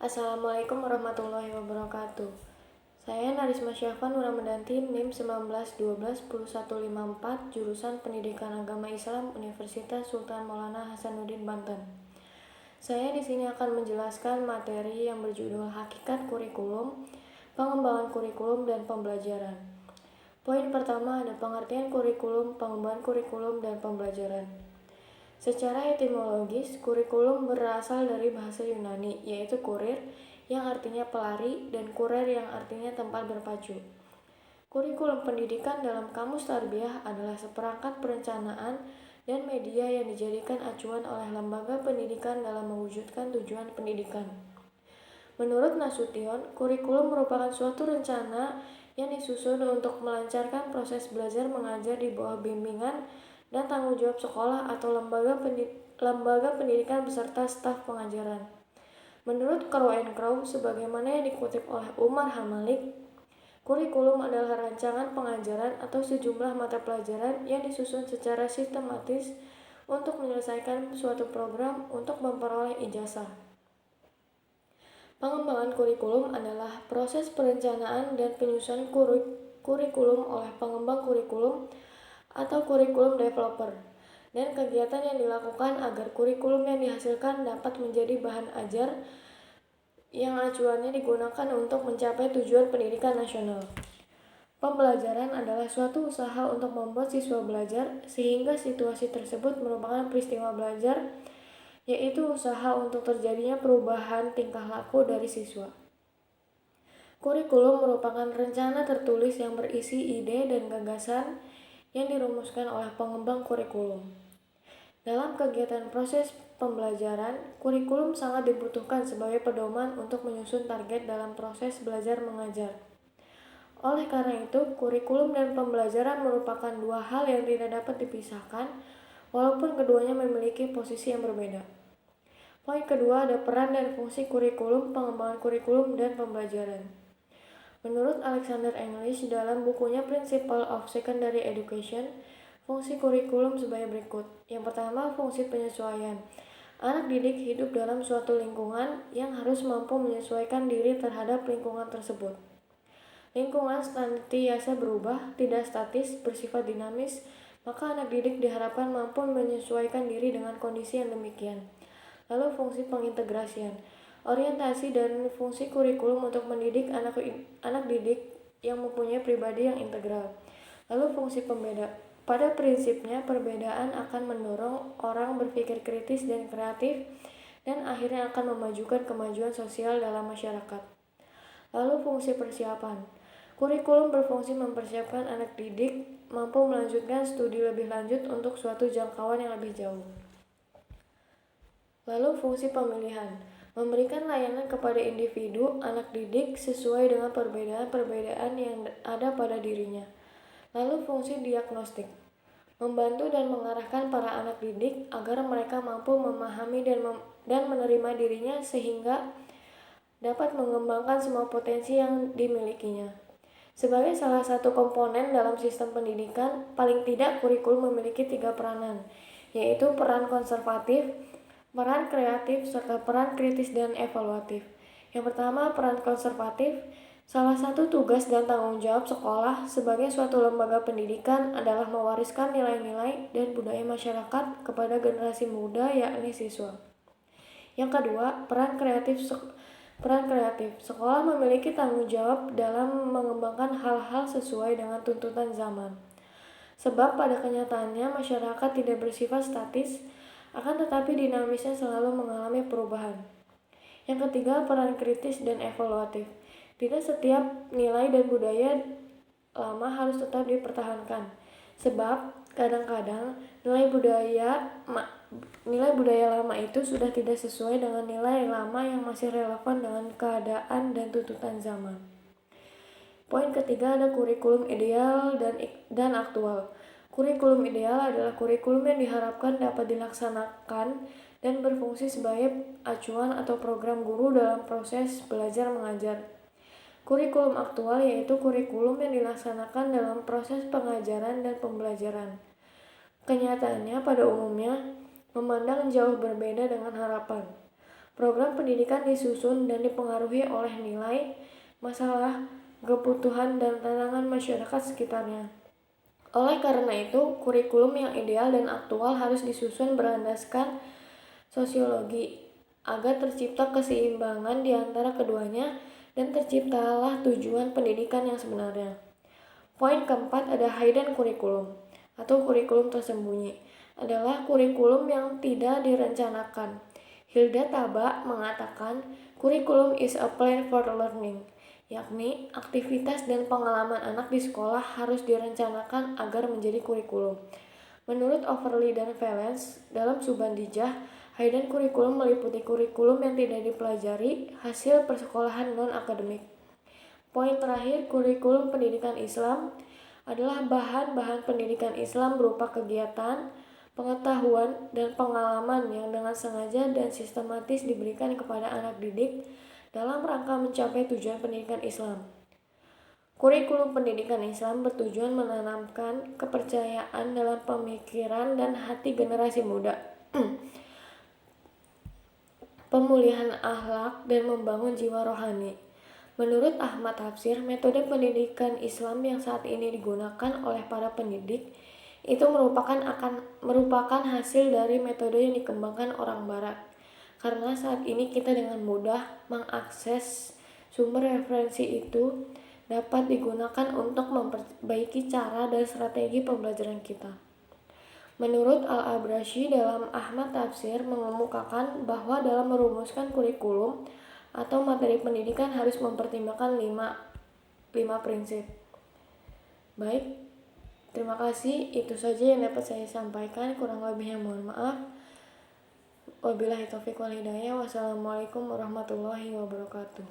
Assalamualaikum warahmatullahi wabarakatuh. Saya Narisma Syafan Nuramendanti, NIM 1912-10154, jurusan Pendidikan Agama Islam Universitas Sultan Maulana Hasanuddin Banten. Saya di sini akan menjelaskan materi yang berjudul Hakikat Kurikulum, Pengembangan Kurikulum dan Pembelajaran. Poin pertama ada pengertian kurikulum, pengembangan kurikulum dan pembelajaran. Secara etimologis, kurikulum berasal dari bahasa Yunani, yaitu kurir, yang artinya pelari, dan kurer yang artinya tempat berpacu. Kurikulum pendidikan dalam Kamus Tarbiyah adalah seperangkat perencanaan dan media yang dijadikan acuan oleh lembaga pendidikan dalam mewujudkan tujuan pendidikan. Menurut Nasution, kurikulum merupakan suatu rencana yang disusun untuk melancarkan proses belajar mengajar di bawah bimbingan dan tanggung jawab sekolah atau lembaga pendidikan beserta staf pengajaran. Menurut Crow and Crow, sebagaimana yang dikutip oleh Umar Hamalik, kurikulum adalah rancangan pengajaran atau sejumlah mata pelajaran yang disusun secara sistematis untuk menyelesaikan suatu program untuk memperoleh ijazah. Pengembangan kurikulum adalah proses perencanaan dan penyusunan kurikulum oleh pengembang kurikulum atau kurikulum developer, dan kegiatan yang dilakukan agar kurikulum yang dihasilkan dapat menjadi bahan ajar yang acuannya digunakan untuk mencapai tujuan pendidikan nasional. Pembelajaran adalah suatu usaha untuk membuat siswa belajar sehingga situasi tersebut merupakan peristiwa belajar, yaitu usaha untuk terjadinya perubahan tingkah laku dari siswa. Kurikulum merupakan rencana tertulis yang berisi ide dan gagasan yang dirumuskan oleh pengembang kurikulum. Dalam kegiatan proses pembelajaran, kurikulum sangat dibutuhkan sebagai pedoman untuk menyusun target dalam proses belajar mengajar. Oleh karena itu, kurikulum dan pembelajaran merupakan dua hal yang tidak dapat dipisahkan, walaupun keduanya memiliki posisi yang berbeda. Poin kedua ada peran dan fungsi kurikulum, pengembangan kurikulum, dan pembelajaran. Menurut Alexander English dalam bukunya Principles of Secondary Education, fungsi kurikulum sebagai berikut. Yang pertama, fungsi penyesuaian. Anak didik hidup dalam suatu lingkungan yang harus mampu menyesuaikan diri terhadap lingkungan tersebut. Lingkungan senantiasa berubah, tidak statis, bersifat dinamis, maka anak didik diharapkan mampu menyesuaikan diri dengan kondisi yang demikian. Lalu fungsi pengintegrasian. Orientasi dan fungsi kurikulum untuk mendidik anak didik yang mempunyai pribadi yang integral. Lalu fungsi pembeda. Pada prinsipnya, perbedaan akan mendorong orang berpikir kritis dan kreatif dan akhirnya akan memajukan kemajuan sosial dalam masyarakat. Lalu fungsi persiapan. Kurikulum berfungsi mempersiapkan anak didik mampu melanjutkan studi lebih lanjut untuk suatu jangkauan yang lebih jauh. Lalu fungsi pemilihan. Memberikan layanan kepada individu anak didik sesuai dengan perbedaan-perbedaan yang ada pada dirinya. Lalu fungsi diagnostik. Membantu dan mengarahkan para anak didik agar mereka mampu memahami dan menerima dirinya sehingga dapat mengembangkan semua potensi yang dimilikinya. Sebagai salah satu komponen dalam sistem pendidikan, paling tidak kurikulum memiliki 3 peranan, yaitu peran konservatif, peran kreatif, serta peran kritis dan evaluatif. Yang pertama, peran konservatif. Salah satu tugas dan tanggung jawab sekolah sebagai suatu lembaga pendidikan adalah mewariskan nilai-nilai dan budaya masyarakat kepada generasi muda, yakni siswa. Yang kedua, peran kreatif. Sekolah memiliki tanggung jawab dalam mengembangkan hal-hal sesuai dengan tuntutan zaman. Sebab pada kenyataannya masyarakat tidak bersifat statis, akan tetapi dinamisnya selalu mengalami perubahan. Yang ketiga, peran kritis dan evaluatif. Tidak setiap nilai dan budaya lama harus tetap dipertahankan. Sebab kadang-kadang nilai budaya lama itu sudah tidak sesuai dengan nilai lama yang masih relevan dengan keadaan dan tuntutan zaman. Poin ketiga ada kurikulum ideal dan aktual. Kurikulum ideal adalah kurikulum yang diharapkan dapat dilaksanakan dan berfungsi sebagai acuan atau program guru dalam proses belajar mengajar. Kurikulum aktual yaitu kurikulum yang dilaksanakan dalam proses pengajaran dan pembelajaran. Kenyataannya pada umumnya memandang jauh berbeda dengan harapan. Program pendidikan disusun dan dipengaruhi oleh nilai, masalah, kebutuhan, dan tantangan masyarakat sekitarnya. Oleh karena itu, kurikulum yang ideal dan aktual harus disusun berlandaskan sosiologi agar tercipta keseimbangan di antara keduanya dan terciptalah tujuan pendidikan yang sebenarnya. Poin keempat ada hidden kurikulum atau kurikulum tersembunyi. Adalah kurikulum yang tidak direncanakan. Hilda Taba mengatakan, kurikulum is a plan for learning, yakni aktivitas dan pengalaman anak di sekolah harus direncanakan agar menjadi kurikulum. Menurut Overly dan Valence, dalam Subandijah, hidden kurikulum meliputi kurikulum yang tidak dipelajari, hasil persekolahan non-akademik. Poin terakhir, kurikulum pendidikan Islam adalah bahan-bahan pendidikan Islam berupa kegiatan, pengetahuan, dan pengalaman yang dengan sengaja dan sistematis diberikan kepada anak didik dalam rangka mencapai tujuan pendidikan Islam. Kurikulum pendidikan Islam bertujuan menanamkan kepercayaan dalam pemikiran dan hati generasi muda, pemulihan akhlak, dan membangun jiwa rohani. Menurut Ahmad Tafsir, metode pendidikan Islam yang saat ini digunakan oleh para pendidik itu merupakan hasil dari metode yang dikembangkan orang Barat. Karena saat ini kita dengan mudah mengakses sumber referensi itu dapat digunakan untuk memperbaiki cara dan strategi pembelajaran kita. Menurut Al-Abrashi dalam Ahmad Tafsir mengemukakan bahwa dalam merumuskan kurikulum atau materi pendidikan harus mempertimbangkan 5 prinsip. Baik, terima kasih. Itu saja yang dapat saya sampaikan. Kurang lebihnya mohon maaf. Wabillahi taufiq wal hidayah. Wassalamualaikum warahmatullahi wabarakatuh.